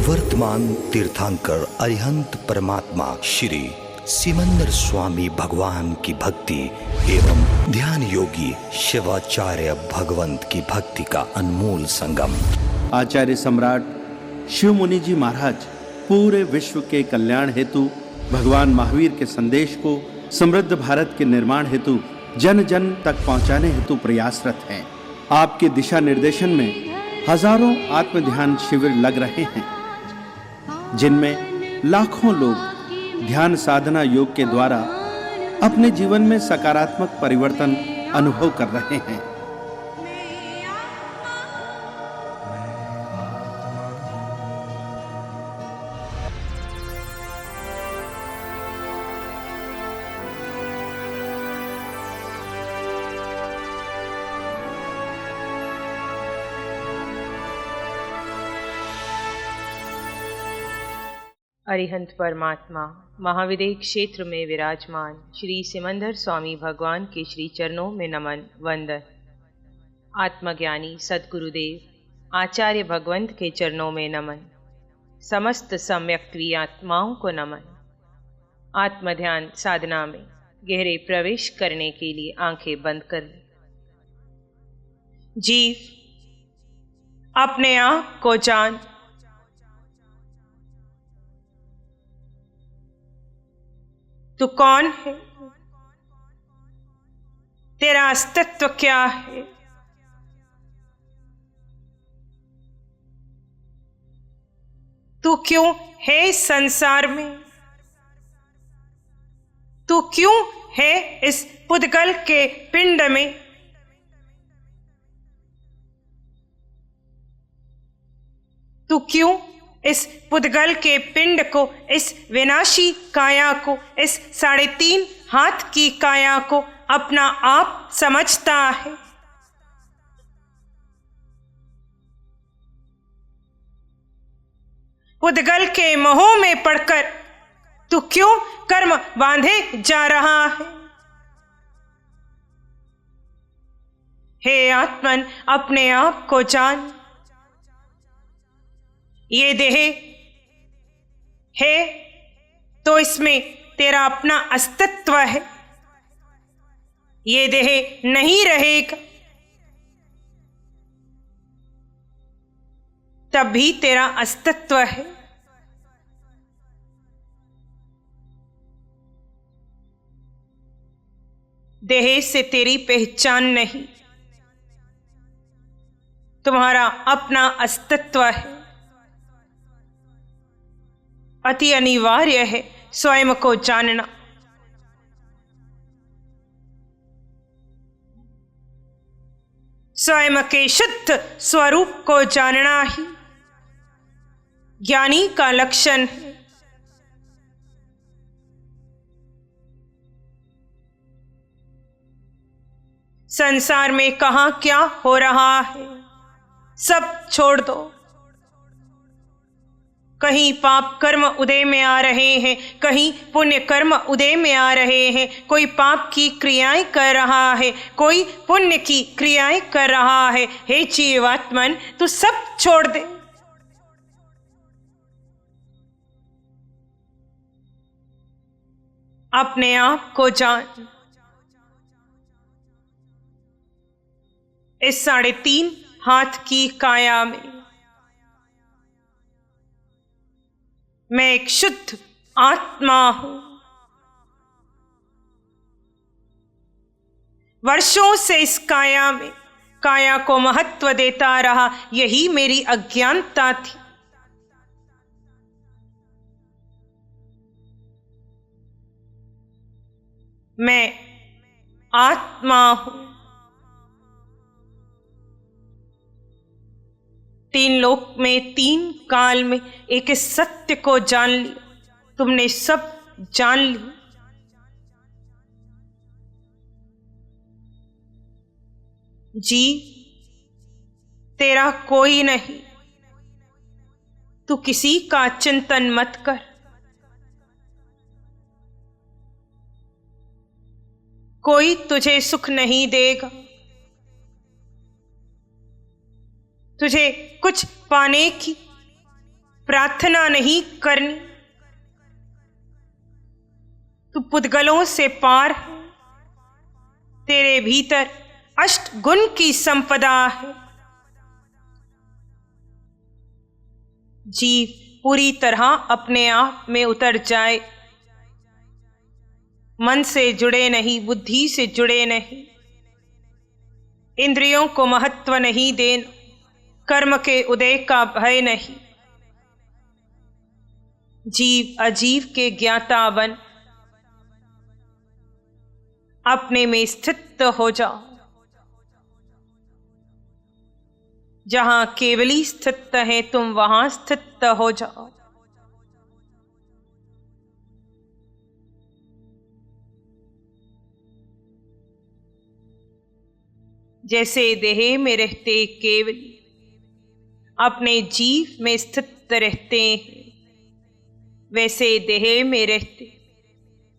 वर्तमान तीर्थंकर अरिहंत परमात्मा श्री सिमंदर स्वामी भगवान की भक्ति एवं ध्यान योगी शिवाचार्य भगवंत की भक्ति का अनमोल संगम। आचार्य सम्राट शिव मुनि जी महाराज पूरे विश्व के कल्याण हेतु भगवान महावीर के संदेश को समृद्ध भारत के निर्माण हेतु जन जन तक पहुंचाने हेतु प्रयासरत हैं। आपके दिशा निर्देशन में हजारों आत्म ध्यान शिविर लग रहे हैं, जिनमें लाखों लोग ध्यान साधना योग के द्वारा अपने जीवन में सकारात्मक परिवर्तन अनुभव कर रहे हैं। अरिहंत परमात्मा महाविदेह क्षेत्र में विराजमान श्री सिमंदर स्वामी भगवान के श्री चरणों में नमन वंदन। आत्मज्ञानी सद्गुरुदेव आचार्य भगवंत के चरणों में नमन। समस्त सम्यक्त्वी आत्माओं को नमन। आत्मध्यान साधना में गहरे प्रवेश करने के लिए आंखें बंद कर लें। जीव अपने आप को जान। तू कौन है? तेरा अस्तित्व क्या है? तू क्यों है इस संसार में? तू क्यों है इस पुद्गल के पिंड में? तू क्यों इस पुद्गल के पिंड को, इस विनाशी काया को, इस 3.5 हाथ की काया को अपना आप समझता है? पुद्गल के मोह में पड़कर तू क्यों कर्म बांधे जा रहा है? हे आत्मन, अपने आप को जान। ये देह है तो इसमें तेरा अपना अस्तित्व है। ये देह नहीं रहेगा तब भी तेरा अस्तित्व है। देह से तेरी पहचान नहीं, तुम्हारा अपना अस्तित्व है। अति अनिवार्य है स्वयं को जानना। स्वयं के शुद्ध स्वरूप को जानना ही ज्ञानी का लक्षण है। संसार में कहां क्या हो रहा है सब छोड़ दो। कहीं पाप कर्म उदय में आ रहे हैं, कहीं पुण्य कर्म उदय में आ रहे हैं। कोई पाप की क्रियाएं कर रहा है, कोई पुण्य की क्रियाएं कर रहा है। हे जीवात्मन, तू सब छोड़ दे। अपने आप को जान। इस 3.5 हाथ की काया में मैं एक शुद्ध आत्मा हूं। वर्षों से इस काया को महत्व देता रहा, यही मेरी अज्ञानता थी। मैं आत्मा हूं। 3 लोक में 3 काल में एक सत्य को जान लिया। तुमने सब जान लिया। जी तेरा कोई नहीं, तू किसी का चिंतन मत कर। कोई तुझे सुख नहीं देगा। तुझे कुछ पाने की प्रार्थना नहीं करनी। तू पुद्गलों से पार है, तेरे भीतर अष्ट गुण की संपदा है। जीव पूरी तरह अपने आप में उतर जाए, मन से जुड़े नहीं, बुद्धि से जुड़े नहीं, इंद्रियों को महत्व नहीं देना, कर्म के उदय का भय नहीं, जीव अजीव के ज्ञाता बन अपने में स्थित हो जाओ। जहां केवली स्थित है तुम वहां स्थित हो जाओ। जैसे देह में रहते केवली अपने जीव में स्थित रहते हैं, वैसे देह में रहते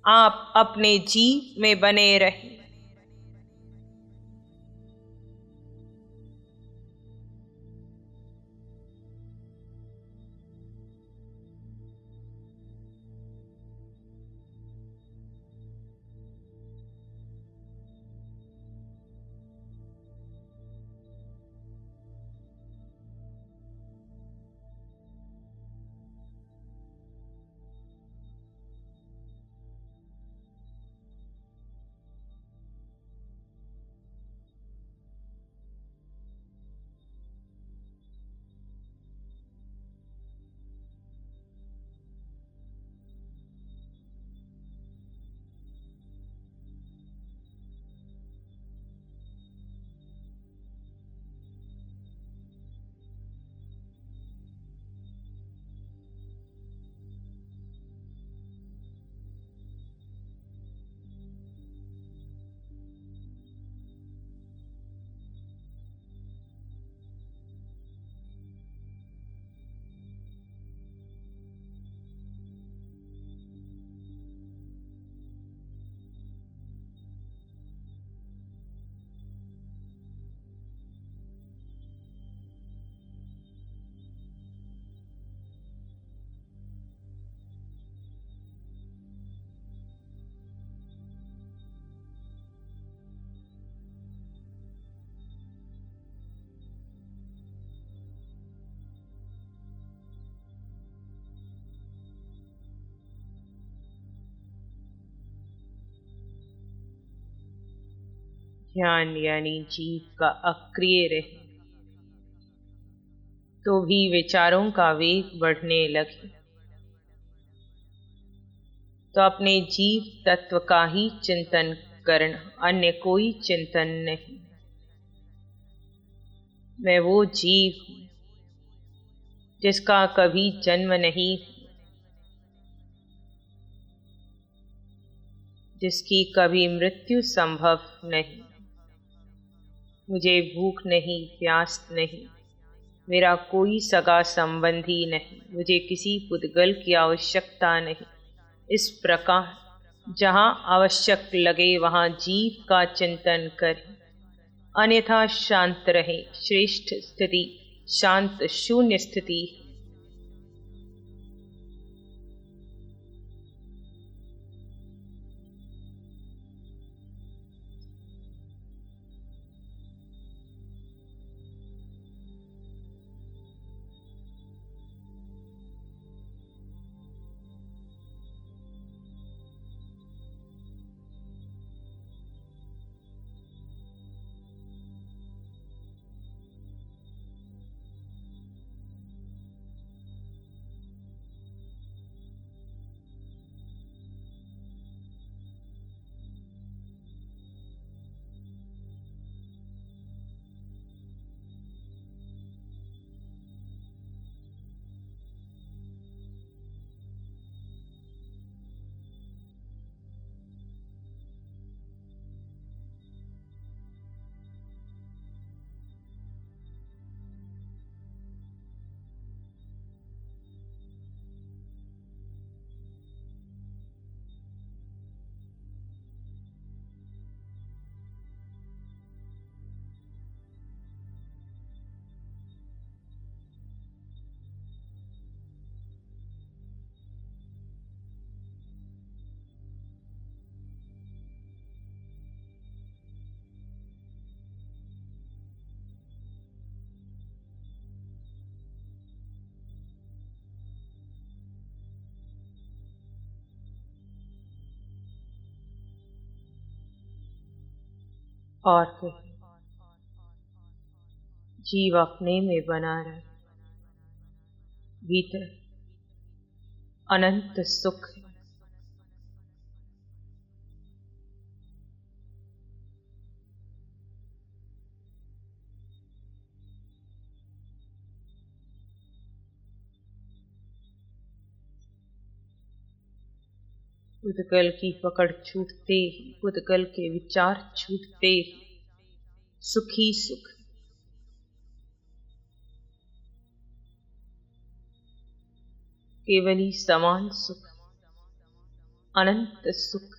आप अपने जीव में बने रहें। ध्यान यानी जीव का अक्रिय रहे तो भी विचारों का वेग बढ़ने लगे, तो अपने जीव तत्व का ही चिंतन करना, अन्य कोई चिंतन नहीं। मैं वो जीव हूं जिसका कभी जन्म नहीं, जिसकी कभी मृत्यु संभव नहीं। मुझे भूख नहीं, प्यास नहीं, मेरा कोई सगा संबंधी नहीं, मुझे किसी पुद्गल की आवश्यकता नहीं। इस प्रकार जहाँ आवश्यक लगे वहाँ जीव का चिंतन करें, अन्यथा शांत रहे। श्रेष्ठ स्थिति शांत शून्य स्थिति है। और कहीं जीव अपने में बना रहे, भीतर अनंत सुख है। उद्गल की पकड़ छूटते ही, उद्गल के विचार छूटते ही सुखी सुख, केवल ही समान सुख, अनंत सुख।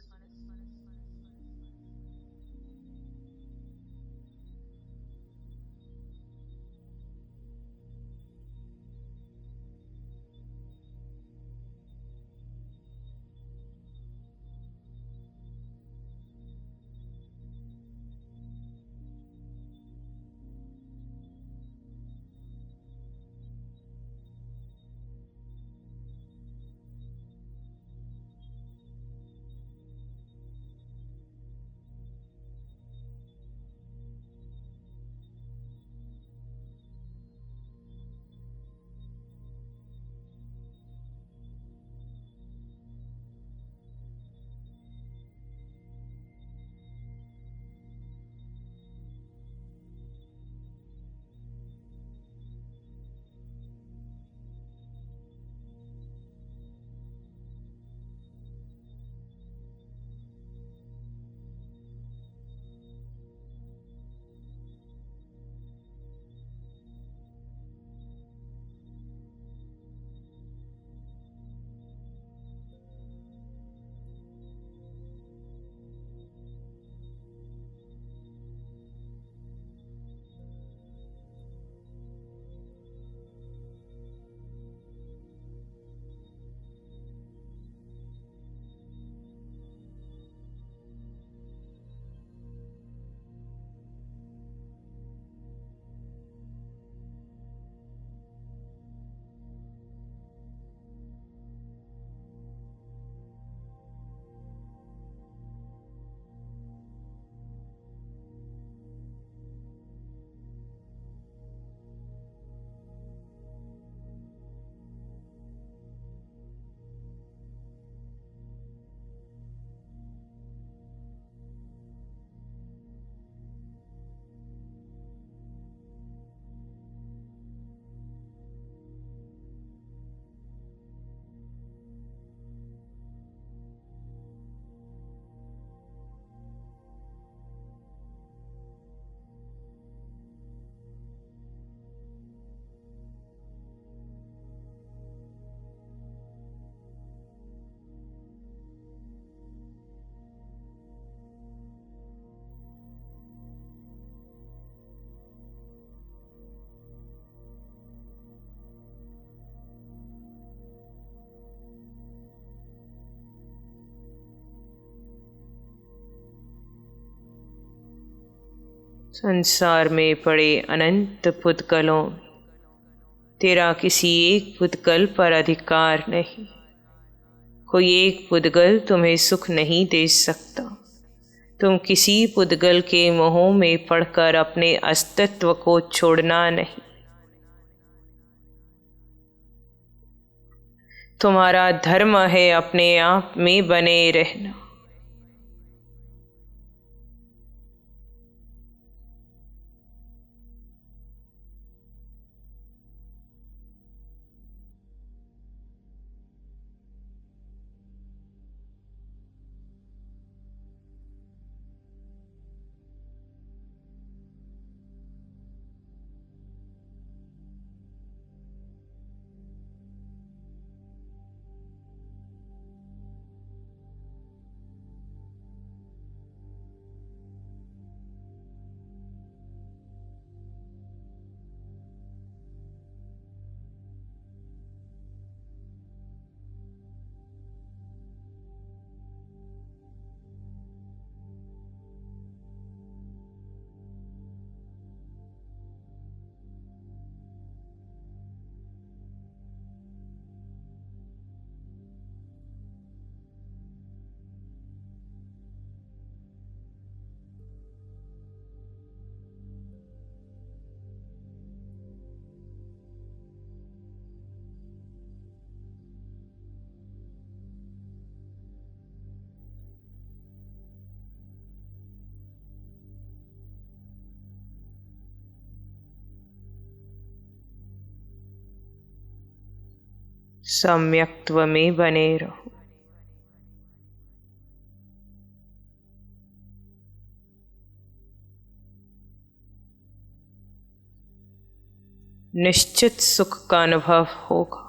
संसार में पड़े अनंत पुद्गलों, तेरा किसी एक पुद्गल पर अधिकार नहीं। कोई एक पुद्गल तुम्हें सुख नहीं दे सकता। तुम किसी पुद्गल के मोह में पड़कर अपने अस्तित्व को छोड़ना नहीं। तुम्हारा धर्म है अपने आप में बने रहना। सम्यक्त्व में बने रहो। निश्चित सुख का अनुभव होगा।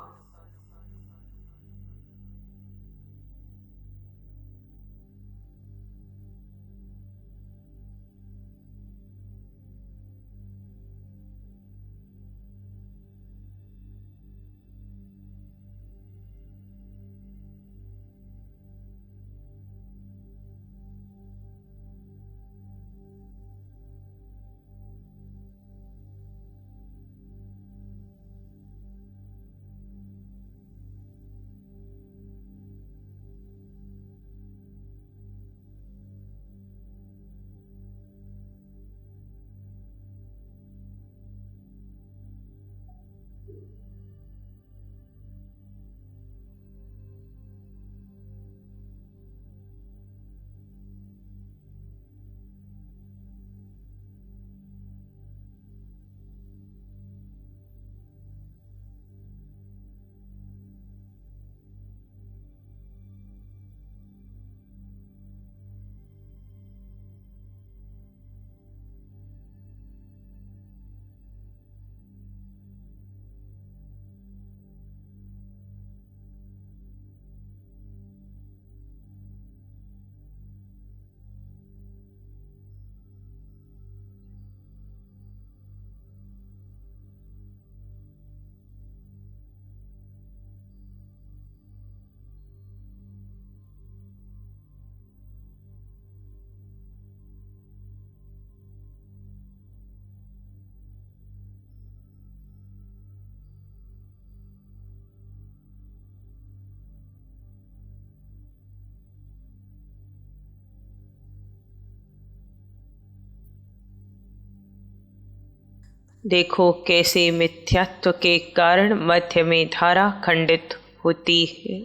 देखो कैसे मिथ्यात्व के कारण मध्य में धारा खंडित होती है।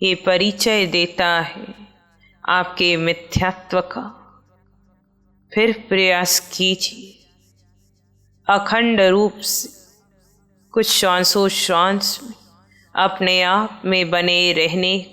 ये परिचय देता है आपके मिथ्यात्व का। फिर प्रयास कीजिए अखंड रूप से कुछ श्वासोश्वास में अपने आप में बने रहने का।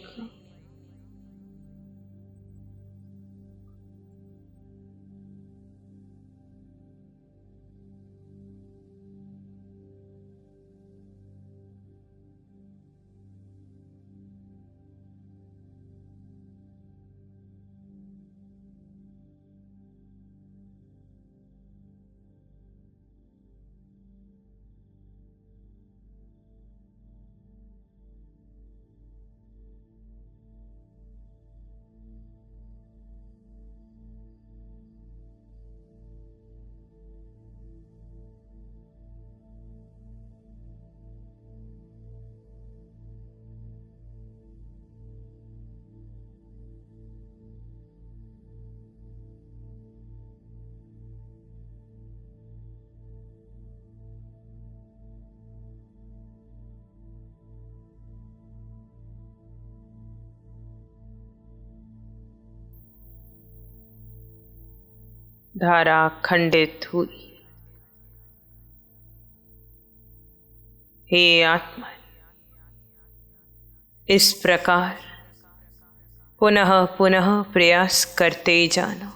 धारा खंडित हुई। हे आत्मा, इस प्रकार पुनः पुनः प्रयास करते जाना।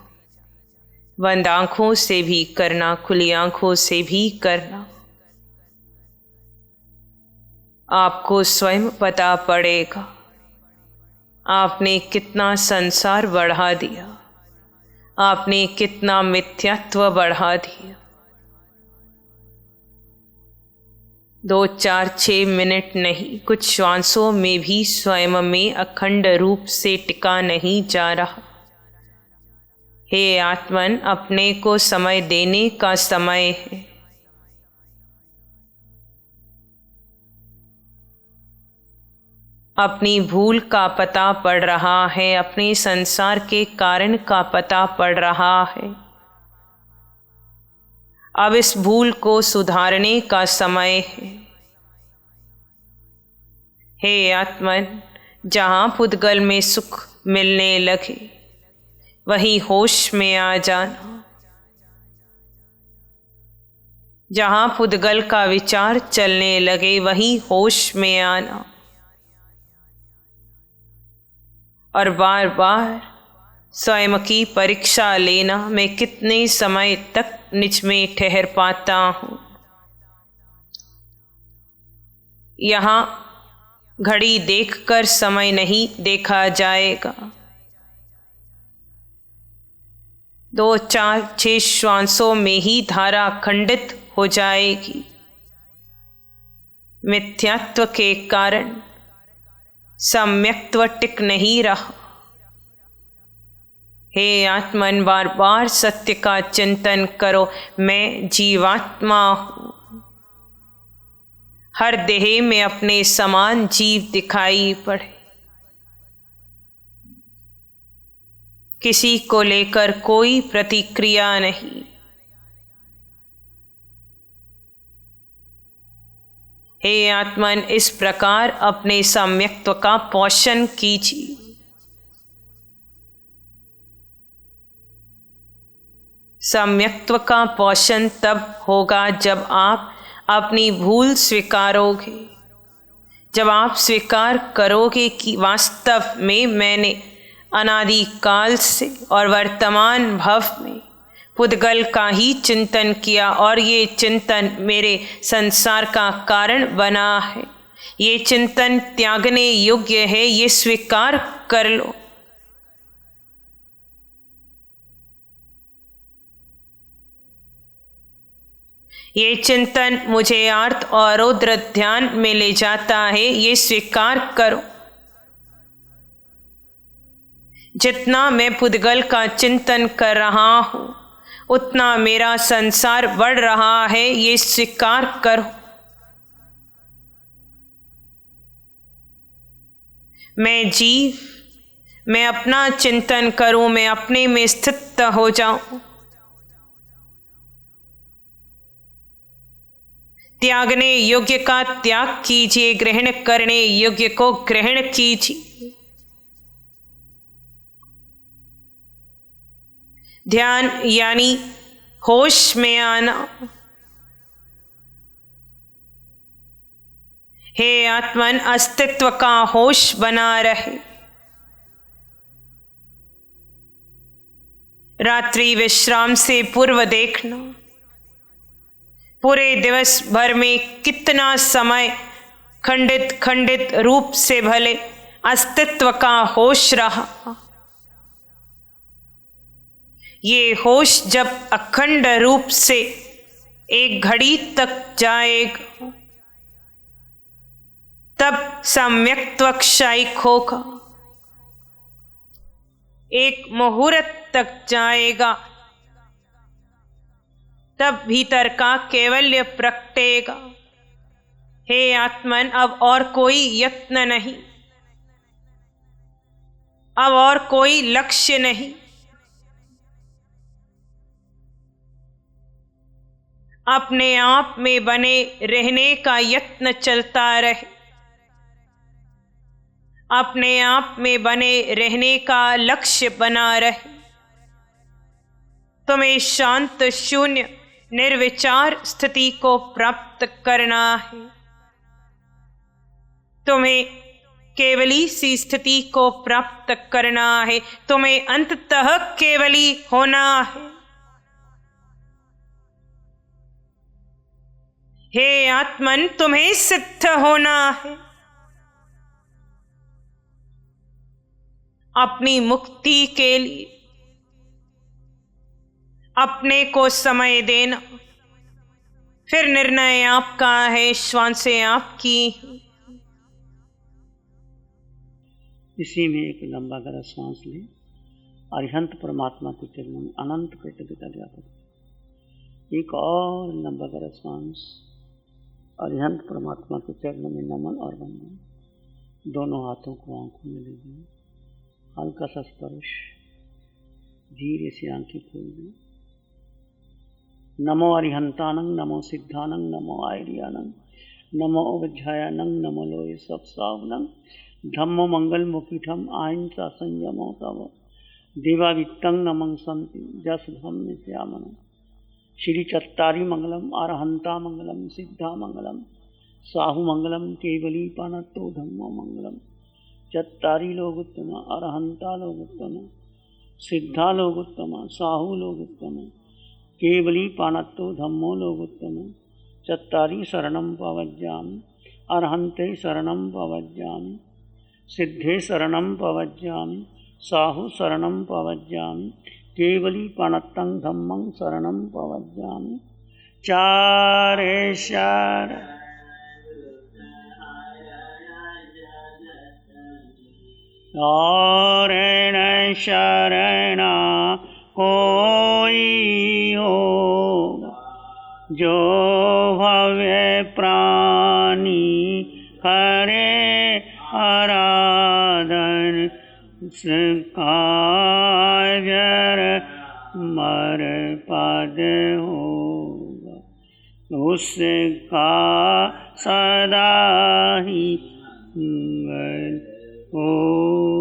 बंद आंखों से भी करना, खुली आंखों से भी करना। आपको स्वयं पता पड़ेगा आपने कितना संसार बढ़ा दिया, आपने कितना मिथ्यात्व बढ़ा दिया। 2, 4, 6 मिनट नहीं, कुछ श्वासों में भी स्वयं में अखंड रूप से टिका नहीं जा रहा। हे आत्मन, अपने को समय देने का समय है। अपनी भूल का पता पड़ रहा है, अपने संसार के कारण का पता पड़ रहा है। अब इस भूल को सुधारने का समय है। हे आत्मन, जहाँ पुद्गल में सुख मिलने लगे वहीं होश में आ जाना। जहाँ पुद्गल का विचार चलने लगे वहीं होश में आना और बार बार स्वयं की परीक्षा लेना, मैं कितने समय तक निज में ठहर पाता हूँ। यहाँ घड़ी देखकर समय नहीं देखा जाएगा। 2, 4, 6 श्वासों में ही धारा खंडित हो जाएगी। मिथ्यात्व के कारण सम्यक्त्व टिक नहीं रहा। हे आत्मन, बार बार सत्य का चिंतन करो, मैं जीवात्मा हूँ। हर देह में अपने समान जीव दिखाई पड़े। किसी को लेकर कोई प्रतिक्रिया नहीं। हे आत्मन, इस प्रकार अपने सम्यक्त्व का पोषण कीजिए। सम्यक्त्व का पोषण तब होगा जब आप अपनी भूल स्वीकारोगे, जब आप स्वीकार करोगे कि वास्तव में मैंने अनादिकाल से और वर्तमान भव में पुद्गल का ही चिंतन किया और ये चिंतन मेरे संसार का कारण बना है। ये चिंतन त्यागने योग्य है, ये स्वीकार कर लो। ये चिंतन मुझे आर्त और रौद्र ध्यान में ले जाता है, ये स्वीकार करो। जितना मैं पुद्गल का चिंतन कर रहा हूँ उतना मेरा संसार बढ़ रहा है, ये स्वीकार करो। मैं जीव, मैं अपना चिंतन करूं, मैं अपने में स्थित हो जाऊं। त्यागने योग्य का त्याग कीजिए, ग्रहण करने योग्य को ग्रहण कीजिए। ध्यान यानी होश में आना। हे आत्मन, अस्तित्व का होश बना रहे। रात्रि विश्राम से पूर्व देखना, पूरे दिवस भर में कितना समय खंडित खंडित रूप से भले अस्तित्व का होश रहा। ये होश जब अखंड रूप से एक घड़ी तक जाएगा तब सम्यक्त्व क्षयिक होगा। एक मुहूर्त तक जाएगा तब भीतर का कैवल्य प्रकटेगा। हे आत्मन, अब और कोई यत्न नहीं, अब और कोई लक्ष्य नहीं। अपने आप में बने रहने का यत्न चलता रहे। अपने आप में बने रहने का लक्ष्य बना रहे। तुम्हें शांत शून्य निर्विचार स्थिति को प्राप्त करना है। तुम्हें केवली सी स्थिति को प्राप्त करना है। तुम्हें अंततः केवली होना है। हे आत्मन, तुम्हें सिद्ध होना है। अपनी मुक्ति के लिए अपने को समय देना, फिर निर्णय आपका है, श्वासें आपकी। इसी में एक लंबा गहरा सांस लें। अरिहंत परमात्मा के चरणों में अनंत कृतज्ञता ज्ञापन। एक और लंबा गहरा सांस। अरिहंत परमात्मा के चरणों में नमन और वंदन। दोनों हाथों को आंखों में ले दें। हल्का सा स्पर्श, धीरे से आंखें खोल दें। नमो अरिहंतानंग, नमो सिद्धानंग, नमो आयरियानंग, नमो अवध्यायानंग, नमो लोय सब सावनंग, धम्मो मंगल मुखिठम अहिंसा संयमो तव देवावित्तं नमं संति जस धम्म श्यामनं। श्री चत्तारी मंगलम, अरहंता मंगलम, सिद्धा मंगलम, साहु मंगलम, केवली पानत्तो धम्मो मंगलम। चत्तारी लोग उत्तम, अरहंता लोग उत्तम, सिद्धा लोग उत्तम, साहु लोग उत्तम, केवली पानत्तो धम्मो लोग उत्तम। चत्तारी शरणं पवज्जामि, अरहन्ते शरणं पवज्जामि, सिद्धे शरणं पवज्जामि, साहु शरणं पवज्जामि, केवली पानत्तं धम्मं शरणं पवज्जामि। चारेश्वर और न शरणा कोई हो, जो भव्य प्राणी करे आराधन, उसका जर मर पद होगा, उसका सदा ही मंगल हो।